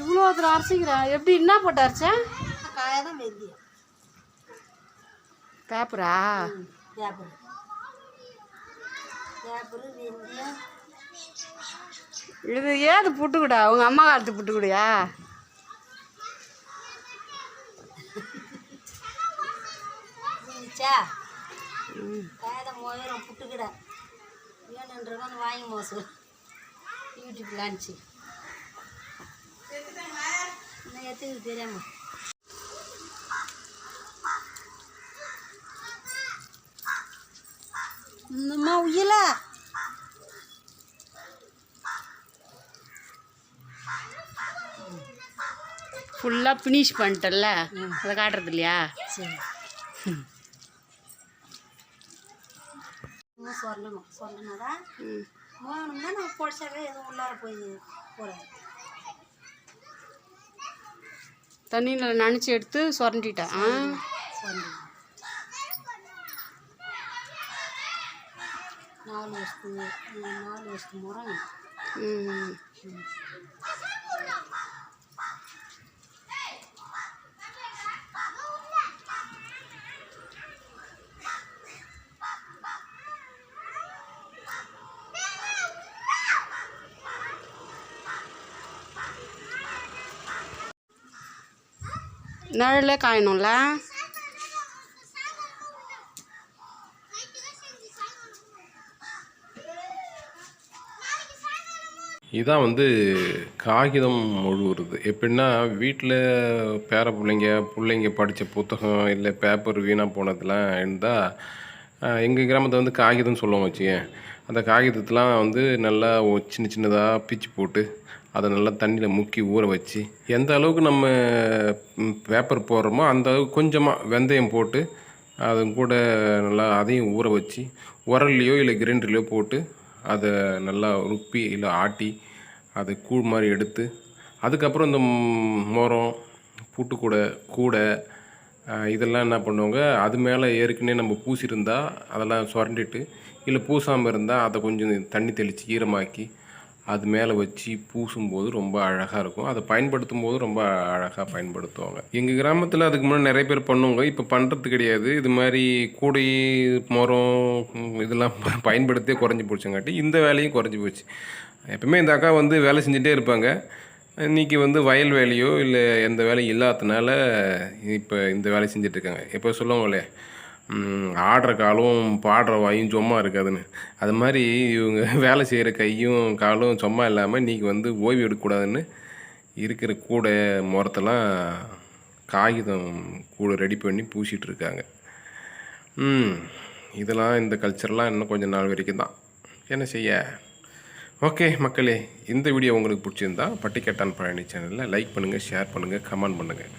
இவ்வளோ அதில் அரைச்சிக்கிறேன். எப்படி என்ன போட்டு அரைச்சேன்? காயதான் வெந்தயம். பேப்பரா? பேப்பரு வெந்தயம். இது ஏது புட்டுக்கூடா? உங்கள் அம்மா காலத்து புட்டுக்கூடையா? காயதான் மோதிரம் புட்டுக்கிட வேணுன்றவங்க வாங்கி மோசம் யூடியூப்ல அனுப்பிச்சு இன்னும் எத்துக்கு தெரியாம இன்னும்மா உயில ஃபுல்லாக ஃபினிஷ் பண்ணிட்டல, அதை காட்டுறது இல்லையா? சரி. சொல்லணும்தான் மோகணும்னா நம்ம பொடிச்சாவே எதுவும் உள்ளார போய் போகிறது. தண்ணியில் நனைச்சி எடுத்து சொரண்டிட்டேன். 4 வருஷத்துக்கு முறை. நிழலே காயணும்ல. இதான் வந்து காகிதம் மொழுவுறது. எப்படின்னா வீட்டில் பேர பிள்ளைங்க படித்த புத்தகம் இல்லை பேப்பர் வீணாக போனதெல்லாம் இருந்தால் எங்கள் கிராமத்தை வந்து காகிதம்னு சொல்லுவோம் வச்சுக்கேன். அந்த காகிதத்தெலாம் வந்து நல்லா சின்ன சின்னதாக பிச்சு போட்டு அதை நல்லா தண்ணியில் முக்கி ஊற வச்சு எந்த அளவுக்கு நம்ம பேப்பர் போடுறோமோ அந்த அளவுக்கு கொஞ்சமாக வெந்தயம் போட்டு அது கூட நல்லா அதையும் ஊற வச்சு உரல்லையோ இல்லை கிரைண்டர்லையோ போட்டு அதை நல்லா ருப்பி இல்லை ஆட்டி அதை கூழ் மாதிரி எடுத்து அதுக்கப்புறம் இந்த மோரம் கூடை இதெல்லாம் என்ன பண்ணுவாங்க, அது மேலே ஏற்கனவே நம்ம பூசியிருந்தா அதெல்லாம் சுரண்டிட்டு இல்லை பூசாமல் இருந்தால் அதை கொஞ்சம் தண்ணி தெளித்து ஈரமாக்கி அது மேலே வச்சு பூசும்போது ரொம்ப அழகாக இருக்கும். அதை பயன்படுத்தும் போது ரொம்ப அழகாக பயன்படுத்துவாங்க. எங்கள் கிராமத்தில் அதுக்கு முன்னாடி நிறைய பேர் பண்ணுவாங்க, இப்போ பண்ணுறது கிடையாது. இது மாதிரி கூடை மரம் இதெல்லாம் பயன்படுத்தியே குறைஞ்சி போச்சுங்காட்டி இந்த வேலையும் குறைஞ்சி போச்சு. எப்பவுமே இந்த அக்கா வந்து வேலை செஞ்சுட்டே இருப்பாங்க. இன்றைக்கி வந்து வயல் வேலையோ இல்லை எந்த வேலையும் இல்லாததுனால இப்போ இந்த வேலையை செஞ்சிட்ருக்காங்க. இப்போ சொல்லுவாங்களே, ஆடுற காலும் பாடுற வாயும் சும்மா இருக்காதுன்னு, அது மாதிரி இவங்க வேலை செய்கிற கையும் காலும் சும்மா இல்லாமல் இன்றைக்கி வந்து ஓய்வு எடுக்கக்கூடாதுன்னு இருக்கிற கூடை முறத்தெல்லாம் காகிதம் கூட ரெடி பண்ணி பூசிகிட்ருக்காங்க. இதெல்லாம் இந்த கல்ச்சர்லாம் இன்னும் கொஞ்சம் நாள் வரைக்கும் தான். என்ன செய்ய? ஓகே மக்களே, இந்த வீடியோ உங்களுக்கு பிடிச்சிருந்தா பட்டிக்காட்டான் பழனி சேனலில் லைக் பண்ணுங்கள், ஷேர் பண்ணுங்கள், கமெண்ட் பண்ணுங்கள்.